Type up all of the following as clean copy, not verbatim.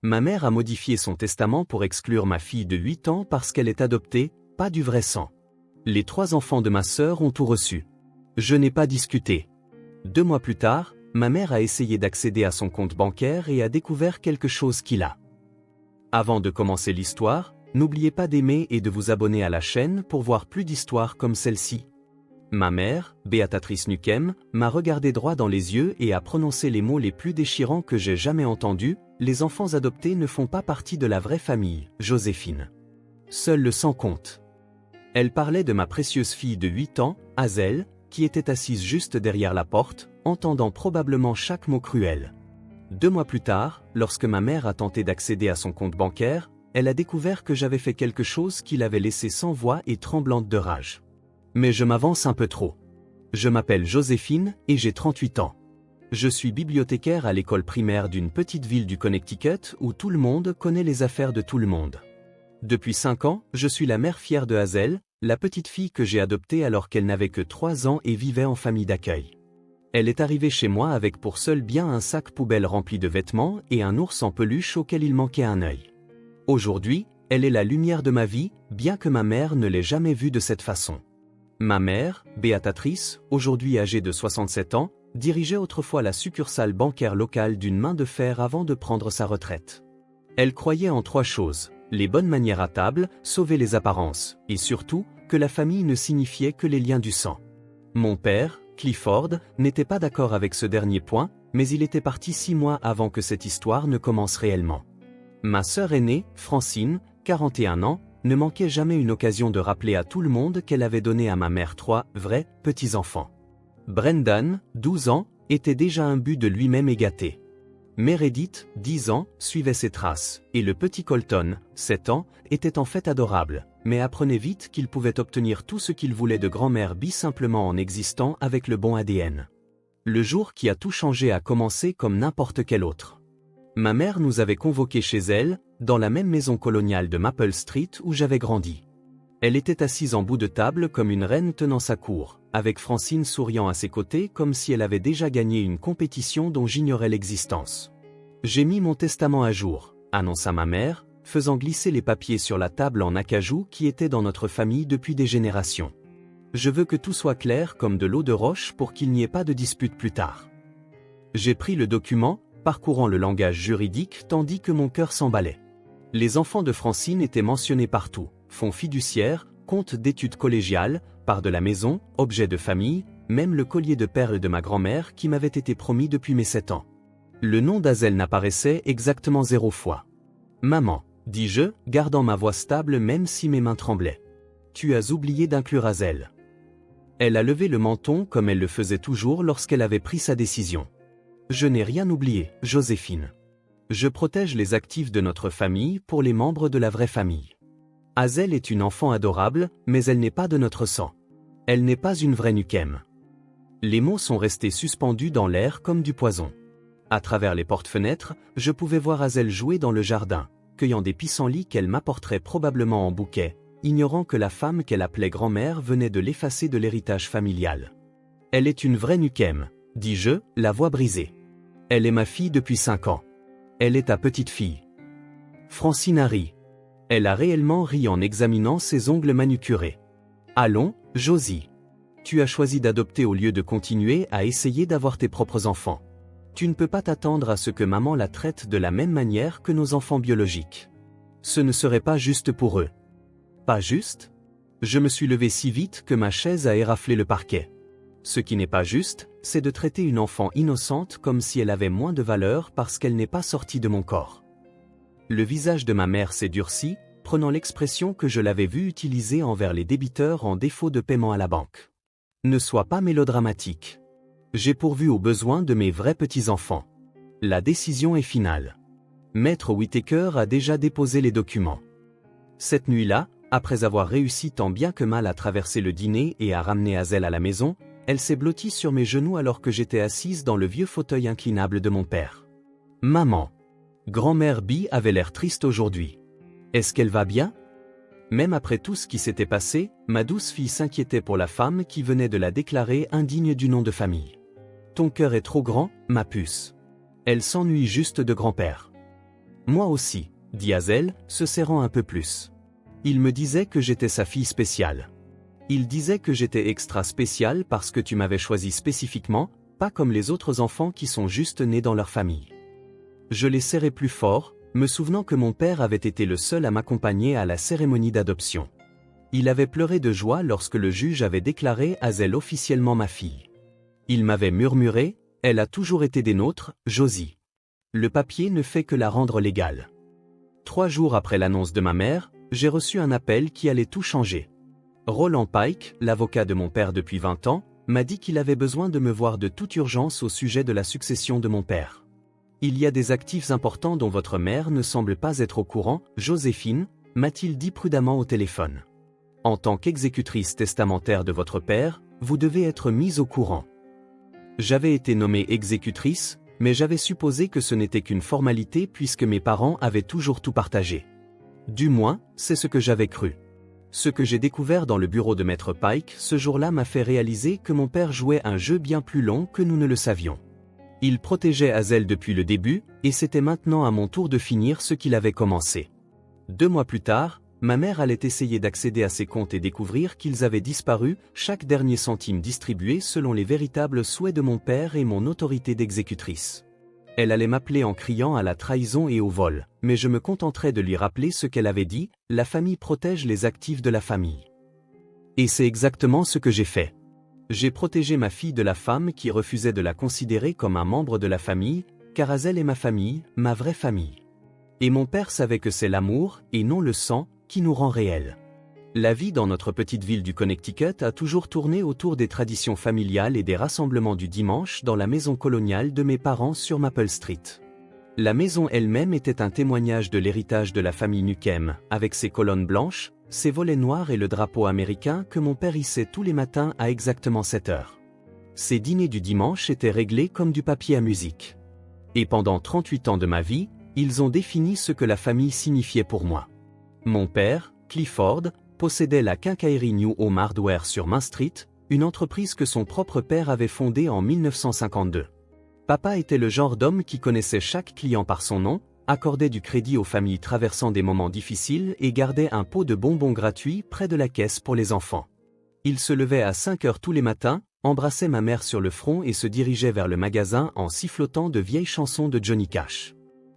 Ma mère a modifié son testament pour exclure ma fille de 8 ans parce qu'elle est adoptée, pas du vrai sang. Les 3 enfants de ma sœur ont tout reçu. Je n'ai pas discuté. 2 mois plus tard, ma mère a essayé d'accéder à son compte bancaire et a découvert quelque chose qu'il a. Avant de commencer l'histoire, n'oubliez pas d'aimer et de vous abonner à la chaîne pour voir plus d'histoires comme celle-ci. Ma mère, Béatrice Nukem, m'a regardé droit dans les yeux et a prononcé les mots les plus déchirants que j'ai jamais entendus: les enfants adoptés ne font pas partie de la vraie famille, Joséphine. Seul le sang compte. Elle parlait de ma précieuse fille de 8 ans, Hazel, qui était assise juste derrière la porte, entendant probablement chaque mot cruel. 2 mois plus tard, lorsque ma mère a tenté d'accéder à son compte bancaire, elle a découvert que j'avais fait quelque chose qui l'avait laissée sans voix et tremblante de rage. Mais je m'avance un peu trop. Je m'appelle Joséphine et j'ai 38 ans. Je suis bibliothécaire à l'école primaire d'une petite ville du Connecticut où tout le monde connaît les affaires de tout le monde. Depuis 5 ans, je suis la mère fière de Hazel, la petite fille que j'ai adoptée alors qu'elle n'avait que 3 ans et vivait en famille d'accueil. Elle est arrivée chez moi avec pour seul bien un sac poubelle rempli de vêtements et un ours en peluche auquel il manquait un œil. Aujourd'hui, elle est la lumière de ma vie, bien que ma mère ne l'ait jamais vue de cette façon. Ma mère, Béatrice, aujourd'hui âgée de 67 ans, dirigeait autrefois la succursale bancaire locale d'une main de fer avant de prendre sa retraite. Elle croyait en 3 choses: les bonnes manières à table, sauver les apparences, et surtout, que la famille ne signifiait que les liens du sang. Mon père, Clifford, n'était pas d'accord avec ce dernier point, mais il était parti 6 mois avant que cette histoire ne commence réellement. Ma sœur aînée, Francine, 41 ans, ne manquait jamais une occasion de rappeler à tout le monde qu'elle avait donné à ma mère 3 vrais petits-enfants. Brendan, 12 ans, était déjà imbu de lui-même et gâté. Meredith, 10 ans, suivait ses traces, et le petit Colton, 7 ans, était en fait adorable, mais apprenait vite qu'il pouvait obtenir tout ce qu'il voulait de grand-mère Bee simplement en existant avec le bon ADN. Le jour qui a tout changé a commencé comme n'importe quel autre. Ma mère nous avait convoqués chez elle, dans la même maison coloniale de Maple Street où j'avais grandi. Elle était assise en bout de table comme une reine tenant sa cour, avec Francine souriant à ses côtés comme si elle avait déjà gagné une compétition dont j'ignorais l'existence. « J'ai mis mon testament à jour », annonça ma mère, faisant glisser les papiers sur la table en acajou qui était dans notre famille depuis des générations. « Je veux que tout soit clair comme de l'eau de roche pour qu'il n'y ait pas de dispute plus tard. » J'ai pris le document, parcourant le langage juridique tandis que mon cœur s'emballait. Les enfants de Francine étaient mentionnés partout: fonds fiduciaires, compte d'études collégiales, part de la maison, objets de famille, même le collier de perles de ma grand-mère qui m'avait été promis depuis mes 7 ans. Le nom d'Hazel n'apparaissait exactement 0 fois. « Maman, » dis-je, gardant ma voix stable même si mes mains tremblaient. « Tu as oublié d'inclure Hazel. » Elle a levé le menton comme elle le faisait toujours lorsqu'elle avait pris sa décision. « Je n'ai rien oublié, Joséphine. Je protège les actifs de notre famille pour les membres de la vraie famille. Hazel est une enfant adorable, mais elle n'est pas de notre sang. Elle n'est pas une vraie Nukem. » Les mots sont restés suspendus dans l'air comme du poison. À travers les portes-fenêtres, je pouvais voir Hazel jouer dans le jardin, cueillant des pissenlits qu'elle m'apporterait probablement en bouquet, ignorant que la femme qu'elle appelait grand-mère venait de l'effacer de l'héritage familial. « Elle est une vraie Nukem, » dis-je, la voix brisée. « Elle est ma fille depuis 5 ans. Elle est ta petite fille. » Francine a ri. Elle a réellement ri en examinant ses ongles manucurés. « Allons, Josie. Tu as choisi d'adopter au lieu de continuer à essayer d'avoir tes propres enfants. Tu ne peux pas t'attendre à ce que maman la traite de la même manière que nos enfants biologiques. Ce ne serait pas juste pour eux. » Pas juste? Je me suis levé si vite que ma chaise a éraflé le parquet. Ce qui n'est pas juste, c'est de traiter une enfant innocente comme si elle avait moins de valeur parce qu'elle n'est pas sortie de mon corps. Le visage de ma mère s'est durci, prenant l'expression que je l'avais vue utiliser envers les débiteurs en défaut de paiement à la banque. Ne sois pas mélodramatique. J'ai pourvu aux besoins de mes vrais petits-enfants. La décision est finale. Maître Whittaker a déjà déposé les documents. Cette nuit-là, après avoir réussi tant bien que mal à traverser le dîner et à ramener Hazel à la maison, elle s'est blottie sur mes genoux alors que j'étais assise dans le vieux fauteuil inclinable de mon père. « Maman. » Grand-mère Bee avait l'air triste aujourd'hui. Est-ce qu'elle va bien? Même après tout ce qui s'était passé, ma douce fille s'inquiétait pour la femme qui venait de la déclarer indigne du nom de famille. « Ton cœur est trop grand, ma puce. Elle s'ennuie juste de grand-père. » Moi aussi, dit Hazel, se serrant un peu plus. Il me disait que j'étais sa fille spéciale. Il disait que j'étais extra spéciale parce que tu m'avais choisi spécifiquement, pas comme les autres enfants qui sont juste nés dans leur famille. Je les serrais plus fort, me souvenant que mon père avait été le seul à m'accompagner à la cérémonie d'adoption. Il avait pleuré de joie lorsque le juge avait déclaré Hazel officiellement ma fille. Il m'avait murmuré, « Elle a toujours été des nôtres, Josie. Le papier ne fait que la rendre légale. » 3 jours après l'annonce de ma mère, j'ai reçu un appel qui allait tout changer. Roland Pike, l'avocat de mon père depuis 20 ans, m'a dit qu'il avait besoin de me voir de toute urgence au sujet de la succession de mon père. Il y a des actifs importants dont votre mère ne semble pas être au courant, Joséphine, m'a-t-il dit prudemment au téléphone. En tant qu'exécutrice testamentaire de votre père, vous devez être mise au courant. J'avais été nommée exécutrice, mais j'avais supposé que ce n'était qu'une formalité puisque mes parents avaient toujours tout partagé. Du moins, c'est ce que j'avais cru. Ce que j'ai découvert dans le bureau de Maître Pike ce jour-là m'a fait réaliser que mon père jouait un jeu bien plus long que nous ne le savions. Il protégeait Hazel depuis le début, et c'était maintenant à mon tour de finir ce qu'il avait commencé. 2 mois plus tard, ma mère allait essayer d'accéder à ses comptes et découvrir qu'ils avaient disparu, chaque dernier centime distribué selon les véritables souhaits de mon père et mon autorité d'exécutrice. Elle allait m'appeler en criant à la trahison et au vol, mais je me contenterais de lui rappeler ce qu'elle avait dit, la famille protège les actifs de la famille. Et c'est exactement ce que j'ai fait. J'ai protégé ma fille de la femme qui refusait de la considérer comme un membre de la famille, car Hazel est ma famille, ma vraie famille. Et mon père savait que c'est l'amour, et non le sang, qui nous rend réels. La vie dans notre petite ville du Connecticut a toujours tourné autour des traditions familiales et des rassemblements du dimanche dans la maison coloniale de mes parents sur Maple Street. La maison elle-même était un témoignage de l'héritage de la famille Nukem, avec ses colonnes blanches, ses volets noirs et le drapeau américain que mon père hissait tous les matins à exactement 7 heures. Ces dîners du dimanche étaient réglés comme du papier à musique. Et pendant 38 ans de ma vie, ils ont défini ce que la famille signifiait pour moi. Mon père, Clifford, possédait la quincaillerie New Home Hardware sur Main Street, une entreprise que son propre père avait fondée en 1952. Papa était le genre d'homme qui connaissait chaque client par son nom, accordait du crédit aux familles traversant des moments difficiles et gardait un pot de bonbons gratuits près de la caisse pour les enfants. Il se levait à 5 heures tous les matins, embrassait ma mère sur le front et se dirigeait vers le magasin en sifflotant de vieilles chansons de Johnny Cash.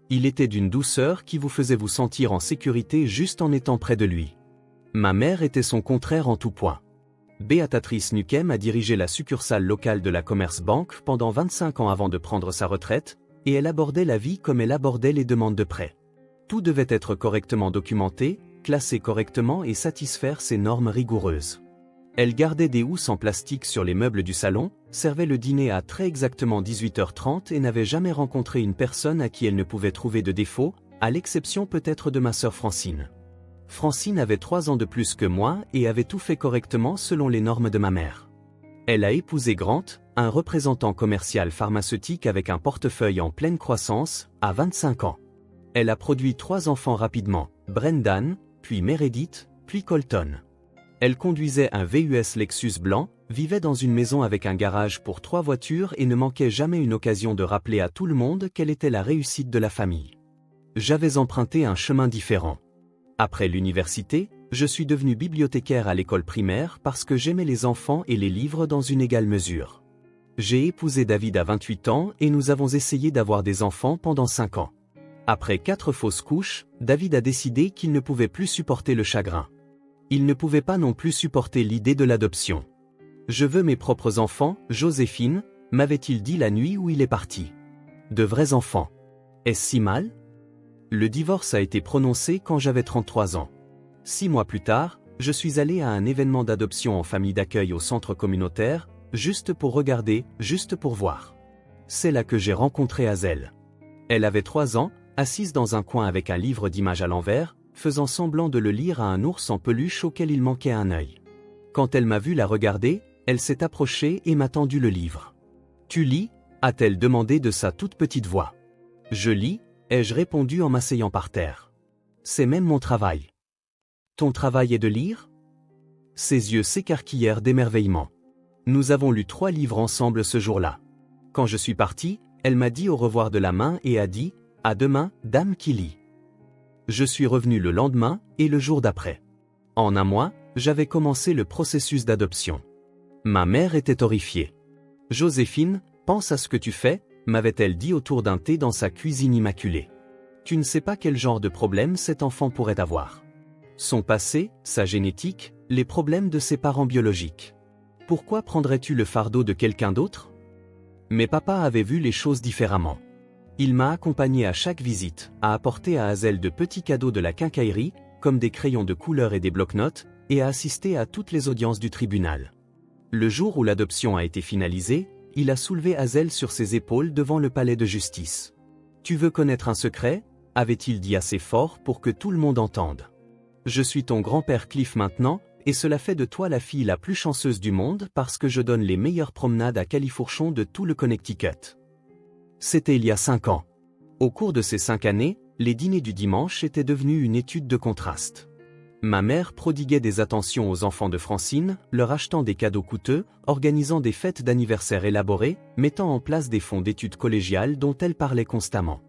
Il était d'une douceur qui vous faisait vous sentir en sécurité juste en étant près de lui. Ma mère était son contraire en tout point. Béatatrice Nukem a dirigé la succursale locale de la Commerce Bank pendant 25 ans avant de prendre sa retraite, et elle abordait la vie comme elle abordait les demandes de prêt. Tout devait être correctement documenté, classé correctement et satisfaire ses normes rigoureuses. Elle gardait des housses en plastique sur les meubles du salon, servait le dîner à très exactement 18h30 et n'avait jamais rencontré une personne à qui elle ne pouvait trouver de défaut, à l'exception peut-être de ma sœur Francine. Francine avait 3 ans de plus que moi et avait tout fait correctement selon les normes de ma mère. Elle a épousé Grant, un représentant commercial pharmaceutique avec un portefeuille en pleine croissance, à 25 ans. Elle a produit 3 enfants rapidement, Brendan, puis Meredith, puis Colton. Elle conduisait un VUS Lexus blanc, vivait dans une maison avec un garage pour 3 voitures et ne manquait jamais une occasion de rappeler à tout le monde qu'elle était la réussite de la famille. J'avais emprunté un chemin différent. Après l'université, je suis devenu bibliothécaire à l'école primaire parce que j'aimais les enfants et les livres dans une égale mesure. J'ai épousé David à 28 ans et nous avons essayé d'avoir des enfants pendant 5 ans. Après 4 fausses couches, David a décidé qu'il ne pouvait plus supporter le chagrin. Il ne pouvait pas non plus supporter l'idée de l'adoption. « Je veux mes propres enfants, Joséphine », m'avait-il dit la nuit où il est parti. De vrais enfants. Est-ce si mal ? Le divorce a été prononcé quand j'avais 33 ans. 6 mois plus tard, je suis allé à un événement d'adoption en famille d'accueil au centre communautaire, juste pour regarder, juste pour voir. C'est là que j'ai rencontré Hazel. Elle avait 3 ans, assise dans un coin avec un livre d'images à l'envers, faisant semblant de le lire à un ours en peluche auquel il manquait un œil. Quand elle m'a vu la regarder, elle s'est approchée et m'a tendu le livre. « Tu lis » a-t-elle demandé de sa toute petite voix. « Je lis » ai-je répondu en m'asseyant par terre. « C'est même mon travail. »« Ton travail est de lire ?» Ses yeux s'écarquillèrent d'émerveillement. Nous avons lu 3 livres ensemble ce jour-là. Quand je suis parti, elle m'a dit au revoir de la main et a dit « À demain, dame qui lit ». Je suis revenu le lendemain et le jour d'après. En un mois, j'avais commencé le processus d'adoption. Ma mère était horrifiée. « Joséphine, pense à ce que tu fais », m'avait-elle dit autour d'un thé dans sa cuisine immaculée. « Tu ne sais pas quel genre de problème cet enfant pourrait avoir. Son passé, sa génétique, les problèmes de ses parents biologiques. Pourquoi prendrais-tu le fardeau de quelqu'un d'autre ?» Mais papa avait vu les choses différemment. Il m'a accompagné à chaque visite, a apporté à Hazel de petits cadeaux de la quincaillerie, comme des crayons de couleur et des bloc-notes, et a assisté à toutes les audiences du tribunal. Le jour où l'adoption a été finalisée, il a soulevé Hazel sur ses épaules devant le palais de justice. « Tu veux connaître un secret ?» avait-il dit assez fort pour que tout le monde entende. « Je suis ton grand-père Cliff maintenant, et cela fait de toi la fille la plus chanceuse du monde parce que je donne les meilleures promenades à Califourchon de tout le Connecticut. » C'était il y a 5 ans. Au cours de ces 5 années, les dîners du dimanche étaient devenus une étude de contraste. Ma mère prodiguait des attentions aux enfants de Francine, leur achetant des cadeaux coûteux, organisant des fêtes d'anniversaire élaborées, mettant en place des fonds d'études collégiales dont elle parlait constamment.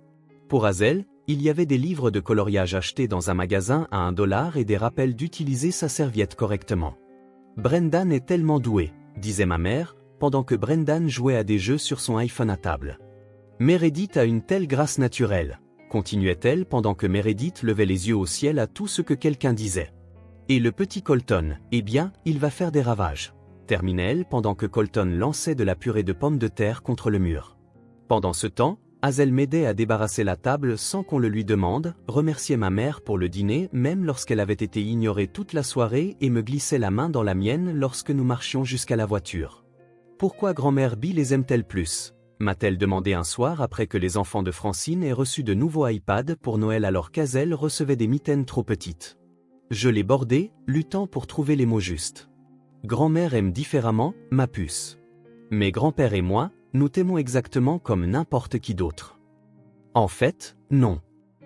Pour Hazel, il y avait des livres de coloriage achetés dans un magasin à $1 et des rappels d'utiliser sa serviette correctement. « Brendan est tellement doué », disait ma mère, pendant que Brendan jouait à des jeux sur son iPhone à table. « Meredith a une telle grâce naturelle », continuait-elle pendant que Meredith levait les yeux au ciel à tout ce que quelqu'un disait. « Et le petit Colton, eh bien, il va faire des ravages », terminait-elle pendant que Colton lançait de la purée de pommes de terre contre le mur. Pendant ce temps, Hazel m'aidait à débarrasser la table sans qu'on le lui demande, remerciait ma mère pour le dîner même lorsqu'elle avait été ignorée toute la soirée et me glissait la main dans la mienne lorsque nous marchions jusqu'à la voiture. « Pourquoi grand-mère Bee les aime-t-elle plus ?» m'a-t-elle demandé un soir après que les enfants de Francine aient reçu de nouveaux iPads pour Noël alors qu'Hazel recevait des mitaines trop petites. Je l'ai bordée, luttant pour trouver les mots justes. Grand-mère aime différemment, ma puce. Mais grand-père et moi, nous t'aimons exactement comme n'importe qui d'autre. En fait, non.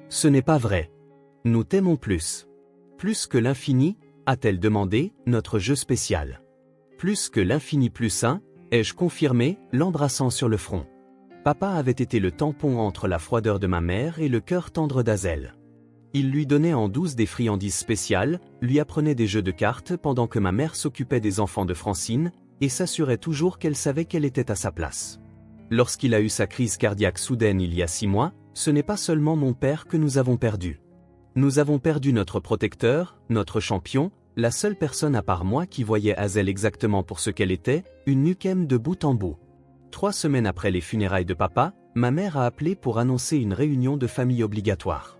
Ce n'est pas vrai. Nous t'aimons plus. Plus que l'infini, a-t-elle demandé, notre jeu spécial. Plus que l'infini plus 1, ai-je confirmé, l'embrassant sur le front. Papa avait été le tampon entre la froideur de ma mère et le cœur tendre d'Hazel. Il lui donnait en douce des friandises spéciales, lui apprenait des jeux de cartes pendant que ma mère s'occupait des enfants de Francine, et s'assurait toujours qu'elle savait qu'elle était à sa place. Lorsqu'il a eu sa crise cardiaque soudaine il y a 6 mois, ce n'est pas seulement mon père que nous avons perdu. Nous avons perdu notre protecteur, notre champion, la seule personne à part moi qui voyait Hazel exactement pour ce qu'elle était, une Nukem de bout en bout. 3 semaines après les funérailles de papa, ma mère a appelé pour annoncer une réunion de famille obligatoire.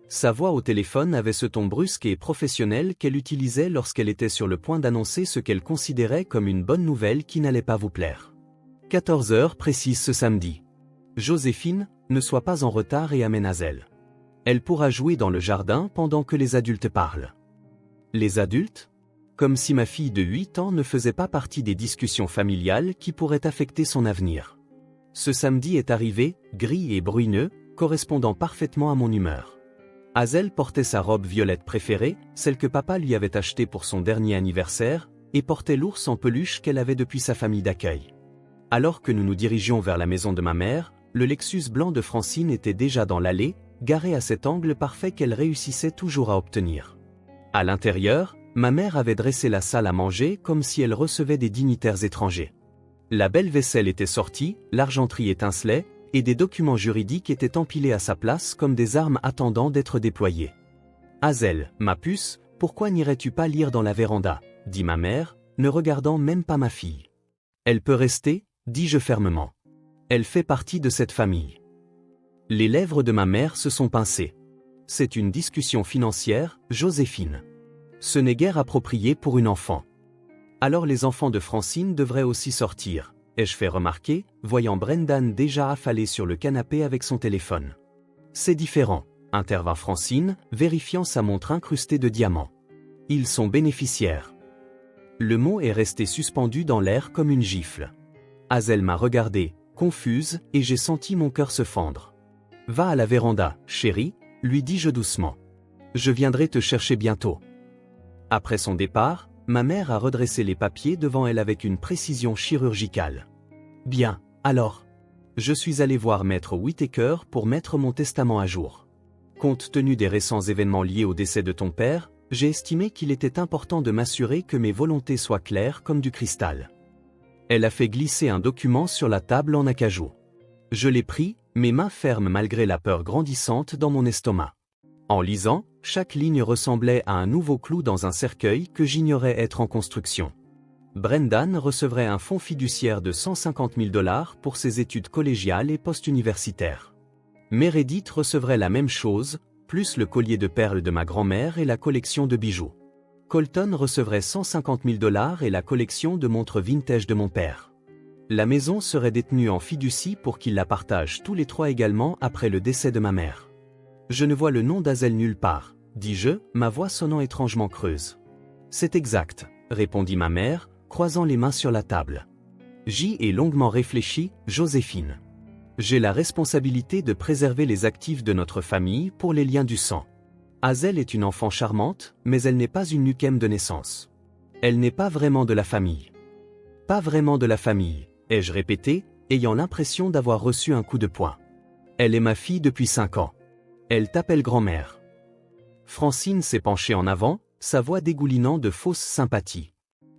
Sa voix au téléphone avait ce ton brusque et professionnel qu'elle utilisait lorsqu'elle était sur le point d'annoncer ce qu'elle considérait comme une bonne nouvelle qui n'allait pas vous plaire. 14 heures précise ce samedi. Joséphine, ne sois pas en retard et amène Hazel. Elle pourra jouer dans le jardin pendant que les adultes parlent. Les adultes ? Comme si ma fille de 8 ans ne faisait pas partie des discussions familiales qui pourraient affecter son avenir. Ce samedi est arrivé, gris et bruyeux, correspondant parfaitement à mon humeur. Hazel portait sa robe violette préférée, celle que papa lui avait achetée pour son dernier anniversaire, et portait l'ours en peluche qu'elle avait depuis sa famille d'accueil. Alors que nous nous dirigions vers la maison de ma mère, le Lexus blanc de Francine était déjà dans l'allée, garé à cet angle parfait qu'elle réussissait toujours à obtenir. À l'intérieur, ma mère avait dressé la salle à manger comme si elle recevait des dignitaires étrangers. La belle vaisselle était sortie, l'argenterie étincelait, et des documents juridiques étaient empilés à sa place comme des armes attendant d'être déployées. « Hazel, ma puce, pourquoi n'irais-tu pas lire dans la véranda ?» dit ma mère, ne regardant même pas ma fille. « Elle peut rester ?» dis-je fermement. « Elle fait partie de cette famille. » Les lèvres de ma mère se sont pincées. C'est une discussion financière, Joséphine. Ce n'est guère approprié pour une enfant. Alors les enfants de Francine devraient aussi sortir, ai-je fait remarquer, voyant Brendan déjà affalé sur le canapé avec son téléphone. C'est différent, intervint Francine, vérifiant sa montre incrustée de diamants. Ils sont bénéficiaires. Le mot est resté suspendu dans l'air comme une gifle. Hazel m'a regardé, confuse, et j'ai senti mon cœur se fendre. Va à la véranda, chérie, lui dis-je doucement. Je viendrai te chercher bientôt. Après son départ, ma mère a redressé les papiers devant elle avec une précision chirurgicale. Bien, alors. Je suis allé voir maître Whittaker pour mettre mon testament à jour. Compte tenu des récents événements liés au décès de ton père, j'ai estimé qu'il était important de m'assurer que mes volontés soient claires comme du cristal. Elle a fait glisser un document sur la table en acajou. Je l'ai pris, mes mains fermes malgré la peur grandissante dans mon estomac. En lisant, chaque ligne ressemblait à un nouveau clou dans un cercueil que j'ignorais être en construction. Brendan recevrait un fonds fiduciaire de 150 000 $ pour ses études collégiales et post-universitaires. Meredith recevrait la même chose, plus le collier de perles de ma grand-mère et la collection de bijoux. Colton recevrait 150 000 $ et la collection de montres vintage de mon père. La maison serait détenue en fiducie pour qu'ils la partagent tous les trois également après le décès de ma mère. Je ne vois le nom d'Hazel nulle part, dis-je, ma voix sonnant étrangement creuse. C'est exact, répondit ma mère, croisant les mains sur la table. J'y ai longuement réfléchi, Joséphine. J'ai la responsabilité de préserver les actifs de notre famille pour les liens du sang. Hazel est une enfant charmante, mais elle n'est pas une Nukem de naissance. Elle n'est pas vraiment de la famille. Pas vraiment de la famille, ai-je répété, ayant l'impression d'avoir reçu un coup de poing. Elle est ma fille depuis 5 ans. Elle t'appelle grand-mère. Francine s'est penchée en avant, sa voix dégoulinant de fausse sympathie.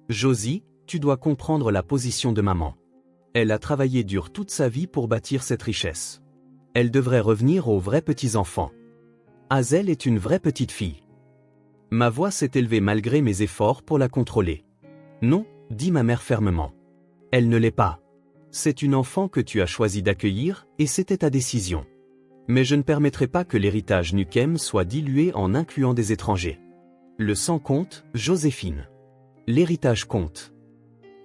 Josie, tu dois comprendre la position de maman. Elle a travaillé dur toute sa vie pour bâtir cette richesse. Elle devrait revenir aux vrais petits-enfants. Hazel est une vraie petite fille. Ma voix s'est élevée malgré mes efforts pour la contrôler. Non, dit ma mère fermement. Elle ne l'est pas. C'est une enfant que tu as choisi d'accueillir, et c'était ta décision. Mais je ne permettrai pas que l'héritage Nukem soit dilué en incluant des étrangers. Le sang compte, Joséphine. L'héritage compte.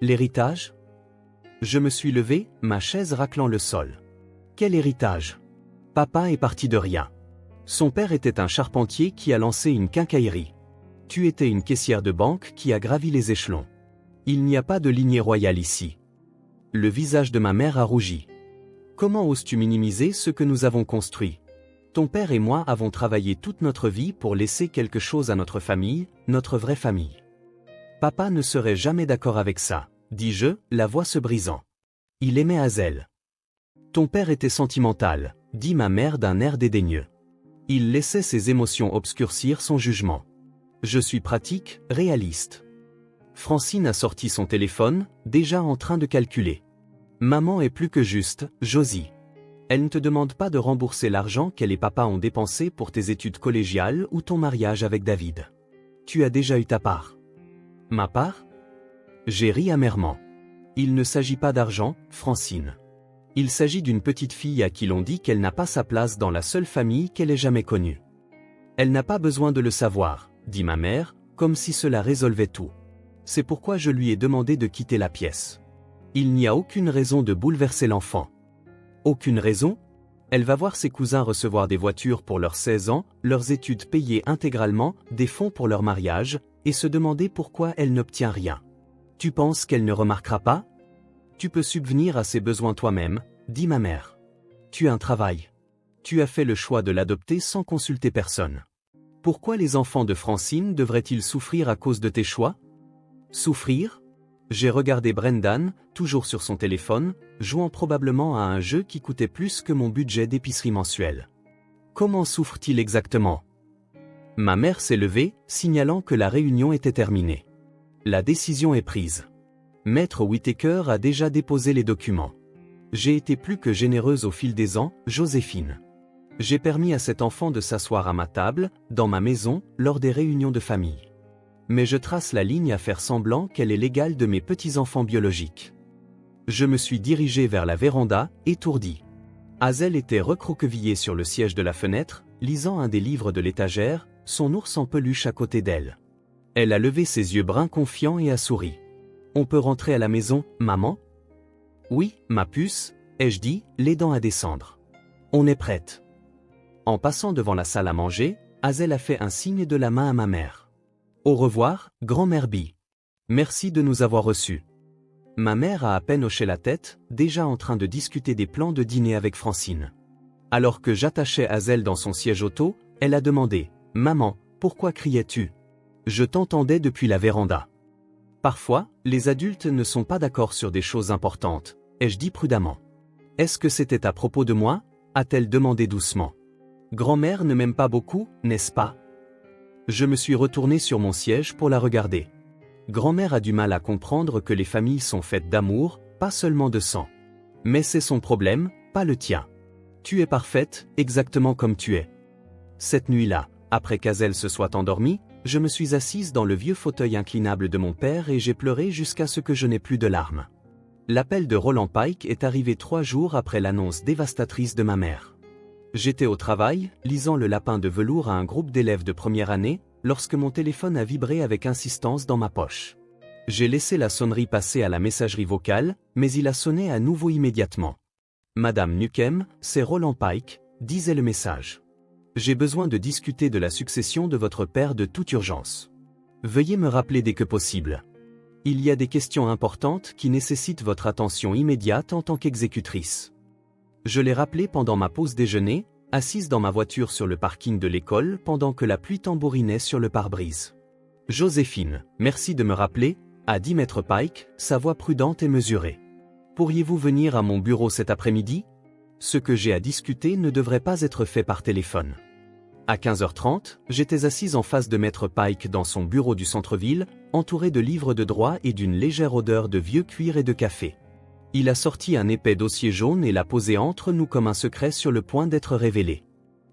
L'héritage ? Je me suis levé, ma chaise raclant le sol. Quel héritage ? Papa est parti de rien. Son père était un charpentier qui a lancé une quincaillerie. Tu étais une caissière de banque qui a gravi les échelons. Il n'y a pas de lignée royale ici. Le visage de ma mère a rougi. Comment oses-tu minimiser ce que nous avons construit ? Ton père et moi avons travaillé toute notre vie pour laisser quelque chose à notre famille, notre vraie famille. Papa ne serait jamais d'accord avec ça, dis-je, la voix se brisant. Il aimait Hazel. Ton père était sentimental, dit ma mère d'un air dédaigneux. Il laissait ses émotions obscurcir son jugement. Je suis pratique, réaliste. Francine a sorti son téléphone, déjà en train de calculer. Maman est plus que juste, Josie. Elle ne te demande pas de rembourser l'argent qu'elle et papa ont dépensé pour tes études collégiales ou ton mariage avec David. Tu as déjà eu ta part. Ma part ? J'ai ri amèrement. Il ne s'agit pas d'argent, Francine. Il s'agit d'une petite fille à qui l'on dit qu'elle n'a pas sa place dans la seule famille qu'elle ait jamais connue. Elle n'a pas besoin de le savoir, dit ma mère, comme si cela résolvait tout. C'est pourquoi je lui ai demandé de quitter la pièce. Il n'y a aucune raison de bouleverser l'enfant. Aucune raison ? Elle va voir ses cousins recevoir des voitures pour leurs 16 ans, leurs études payées intégralement, des fonds pour leur mariage, et se demander pourquoi elle n'obtient rien. Tu penses qu'elle ne remarquera pas ? Tu peux subvenir à ses besoins toi-même, dit ma mère. Tu as un travail. Tu as fait le choix de l'adopter sans consulter personne. Pourquoi les enfants de Francine devraient-ils souffrir à cause de tes choix ? Souffrir ? J'ai regardé Brendan, toujours sur son téléphone, jouant probablement à un jeu qui coûtait plus que mon budget d'épicerie mensuel. Comment souffre-t-il exactement ? Ma mère s'est levée, signalant que la réunion était terminée. La décision est prise. Maître Whittaker a déjà déposé les documents. J'ai été plus que généreuse au fil des ans, Joséphine. J'ai permis à cet enfant de s'asseoir à ma table, dans ma maison, lors des réunions de famille. Mais je trace la ligne à faire semblant qu'elle est l'égale de mes petits-enfants biologiques. Je me suis dirigé vers la véranda, étourdi. Hazel était recroquevillée sur le siège de la fenêtre, lisant un des livres de l'étagère, son ours en peluche à côté d'elle. Elle a levé ses yeux bruns confiants et a souri. « On peut rentrer à la maison, maman ?»« Oui, ma puce, » ai-je dit, l'aidant à descendre. « On est prête. » En passant devant la salle à manger, Hazel a fait un signe de la main à ma mère. « Au revoir, grand-mère Bee. Merci de nous avoir reçus. » Ma mère a à peine hoché la tête, déjà en train de discuter des plans de dîner avec Francine. Alors que j'attachais Hazel dans son siège auto, elle a demandé « Maman, pourquoi criais-tu ? Je t'entendais depuis la véranda. » Parfois, les adultes ne sont pas d'accord sur des choses importantes, ai-je dit prudemment. « Est-ce que c'était à propos de moi ?» a-t-elle demandé doucement. Grand-mère ne m'aime pas beaucoup, n'est-ce pas? Je me suis retourné sur mon siège pour la regarder. Grand-mère a du mal à comprendre que les familles sont faites d'amour, pas seulement de sang. Mais c'est son problème, pas le tien. Tu es parfaite, exactement comme tu es. Cette nuit-là, après qu'Azel se soit endormie, je me suis assise dans le vieux fauteuil inclinable de mon père et j'ai pleuré jusqu'à ce que je n'ai plus de larmes. L'appel de Roland Pike est arrivé 3 jours après l'annonce dévastatrice de ma mère. J'étais au travail, lisant Le Lapin de velours à un groupe d'élèves de première année, lorsque mon téléphone a vibré avec insistance dans ma poche. J'ai laissé la sonnerie passer à la messagerie vocale, mais il a sonné à nouveau immédiatement. Madame Nukem, c'est Roland Pike, disait le message. J'ai besoin de discuter de la succession de votre père de toute urgence. Veuillez me rappeler dès que possible. Il y a des questions importantes qui nécessitent votre attention immédiate en tant qu'exécutrice. Je l'ai rappelé pendant ma pause déjeuner, assise dans ma voiture sur le parking de l'école pendant que la pluie tambourinait sur le pare-brise. Joséphine, merci de me rappeler, a dit Maître Pike, sa voix prudente et mesurée. Pourriez-vous venir à mon bureau cet après-midi? Ce que j'ai à discuter ne devrait pas être fait par téléphone. À 15h30, j'étais assise en face de Maître Pike dans son bureau du centre-ville, entouré de livres de droit et d'une légère odeur de vieux cuir et de café. Il a sorti un épais dossier jaune et l'a posé entre nous comme un secret sur le point d'être révélé.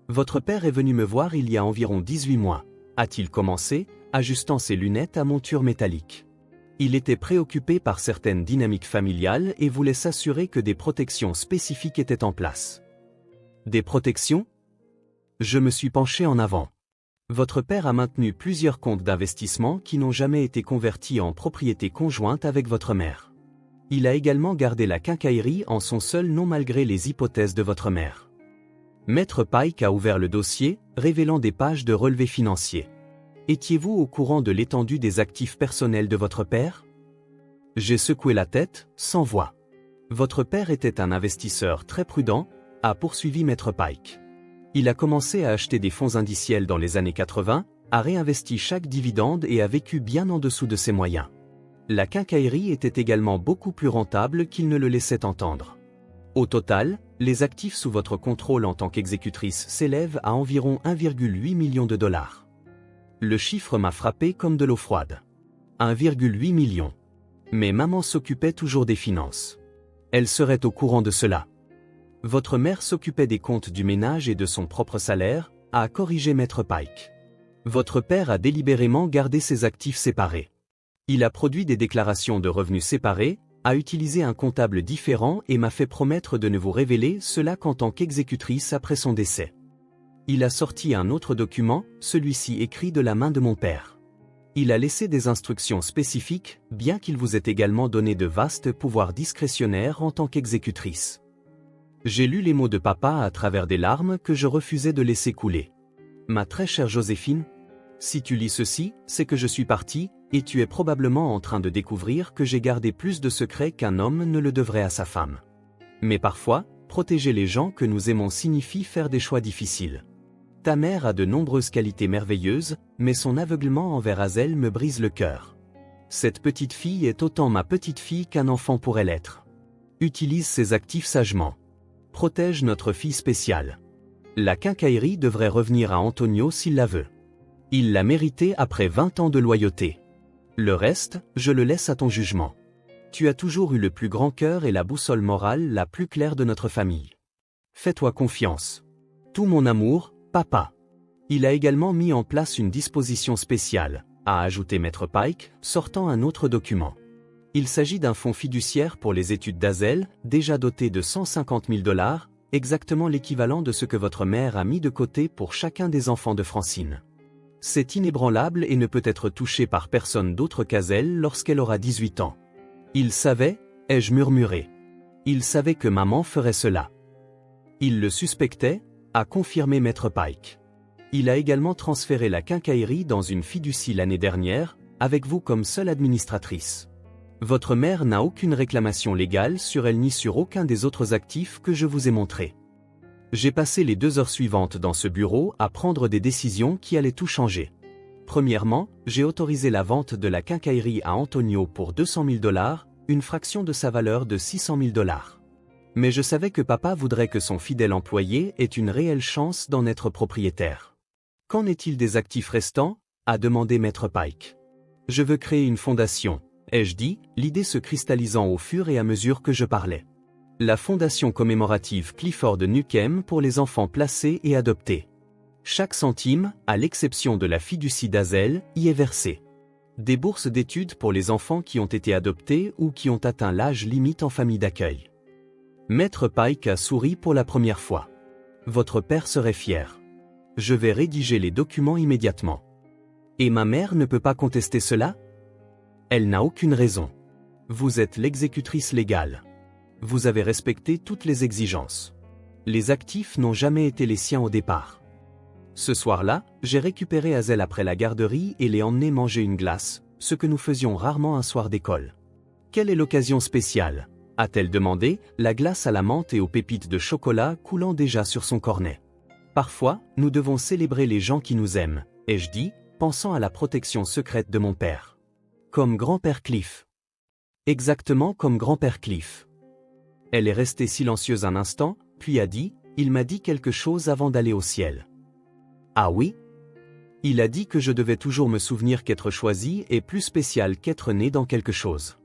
Votre père est venu me voir il y a environ 18 mois, a-t-il commencé, ajustant ses lunettes à monture métallique. Il était préoccupé par certaines dynamiques familiales et voulait s'assurer que des protections spécifiques étaient en place. Des protections? Je me suis penché en avant. Votre père a maintenu plusieurs comptes d'investissement qui n'ont jamais été convertis en propriété conjointe avec votre mère. Il a également gardé la quincaillerie en son seul nom malgré les hypothèses de votre mère. Maître Pike a ouvert le dossier, révélant des pages de relevés financiers. Étiez-vous au courant de l'étendue des actifs personnels de votre père? J'ai secoué la tête, sans voix. Votre père était un investisseur très prudent, a poursuivi Maître Pike. Il a commencé à acheter des fonds indiciels dans les années 80, a réinvesti chaque dividende et a vécu bien en dessous de ses moyens. La quincaillerie était également beaucoup plus rentable qu'il ne le laissait entendre. Au total, les actifs sous votre contrôle en tant qu'exécutrice s'élèvent à environ 1,8 million de dollars. Le chiffre m'a frappé comme de l'eau froide. 1,8 million. Mais maman s'occupait toujours des finances. Elle serait au courant de cela. Votre mère s'occupait des comptes du ménage et de son propre salaire, a corrigé Maître Pike. Votre père a délibérément gardé ses actifs séparés. Il a produit des déclarations de revenus séparés, a utilisé un comptable différent et m'a fait promettre de ne vous révéler cela qu'en tant qu'exécutrice après son décès. Il a sorti un autre document, celui-ci écrit de la main de mon père. Il a laissé des instructions spécifiques, bien qu'il vous ait également donné de vastes pouvoirs discrétionnaires en tant qu'exécutrice. J'ai lu les mots de papa à travers des larmes que je refusais de laisser couler. Ma très chère Joséphine, si tu lis ceci, c'est que je suis parti, et tu es probablement en train de découvrir que j'ai gardé plus de secrets qu'un homme ne le devrait à sa femme. Mais parfois, protéger les gens que nous aimons signifie faire des choix difficiles. Ta mère a de nombreuses qualités merveilleuses, mais son aveuglement envers Azel me brise le cœur. Cette petite fille est autant ma petite fille qu'un enfant pourrait l'être. Utilise ses actifs sagement. Protège notre fille spéciale. La quincaillerie devrait revenir à Antonio s'il la veut. Il l'a mérité après 20 ans de loyauté. Le reste, je le laisse à ton jugement. Tu as toujours eu le plus grand cœur et la boussole morale la plus claire de notre famille. Fais-toi confiance. Tout mon amour, papa. Il a également mis en place une disposition spéciale, a ajouté Maître Pike, sortant un autre document. Il s'agit d'un fonds fiduciaire pour les études d'Azel, déjà doté de 150 000 $, exactement l'équivalent de ce que votre mère a mis de côté pour chacun des enfants de Francine. C'est inébranlable et ne peut être touché par personne d'autre qu'Azel lorsqu'elle aura 18 ans. Il savait, ai-je murmuré. Il savait que maman ferait cela. Il le suspectait, a confirmé Maître Pike. Il a également transféré la quincaillerie dans une fiducie l'année dernière, avec vous comme seule administratrice. Votre mère n'a aucune réclamation légale sur elle ni sur aucun des autres actifs que je vous ai montrés. J'ai passé les 2 heures suivantes dans ce bureau à prendre des décisions qui allaient tout changer. Premièrement, j'ai autorisé la vente de la quincaillerie à Antonio pour 200 000 $, une fraction de sa valeur de 600 000 $. Mais je savais que papa voudrait que son fidèle employé ait une réelle chance d'en être propriétaire. Qu'en est-il des actifs restants? A demandé Maître Pike. Je veux créer une fondation, ai-je dit, l'idée se cristallisant au fur et à mesure que je parlais. La fondation commémorative Clifford Nukem pour les enfants placés et adoptés. Chaque centime, à l'exception de la fiducie d'Hazel, y est versé. Des bourses d'études pour les enfants qui ont été adoptés ou qui ont atteint l'âge limite en famille d'accueil. Maître Pike a souri pour la première fois. Votre père serait fier. Je vais rédiger les documents immédiatement. Et ma mère ne peut pas contester cela? Elle n'a aucune raison. Vous êtes l'exécutrice légale. Vous avez respecté toutes les exigences. Les actifs n'ont jamais été les siens au départ. Ce soir-là, j'ai récupéré Hazel après la garderie et l'ai emmené manger une glace, ce que nous faisions rarement un soir d'école. Quelle est l'occasion spéciale? A-t-elle demandé, la glace à la menthe et aux pépites de chocolat coulant déjà sur son cornet. Parfois, nous devons célébrer les gens qui nous aiment, ai-je dit, pensant à la protection secrète de mon père. Comme grand-père Cliff. Exactement comme grand-père Cliff. Elle est restée silencieuse un instant, puis a dit, il m'a dit quelque chose avant d'aller au ciel. Ah oui? Il a dit que je devais toujours me souvenir qu'être choisi est plus spécial qu'être né dans quelque chose.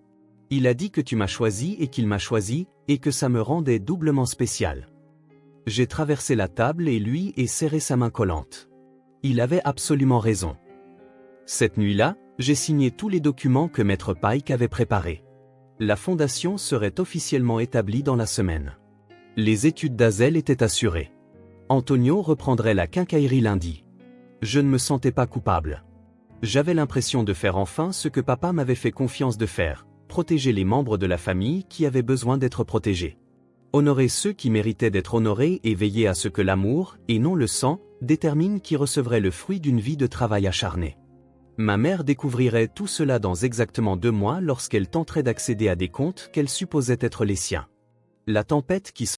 Il a dit que tu m'as choisi et qu'il m'a choisi, et que ça me rendait doublement spécial. J'ai traversé la table et lui ai serré sa main collante. Il avait absolument raison. Cette nuit-là, j'ai signé tous les documents que Maître Pike avait préparés. La fondation serait officiellement établie dans la semaine. Les études d'Hazel étaient assurées. Antonio reprendrait la quincaillerie lundi. Je ne me sentais pas coupable. J'avais l'impression de faire enfin ce que papa m'avait fait confiance de faire, protéger les membres de la famille qui avaient besoin d'être protégés. Honorer ceux qui méritaient d'être honorés et veiller à ce que l'amour, et non le sang, détermine qui recevrait le fruit d'une vie de travail acharné. Ma mère découvrirait tout cela dans exactement 2 mois lorsqu'elle tenterait d'accéder à des comptes qu'elle supposait être les siens. La tempête qui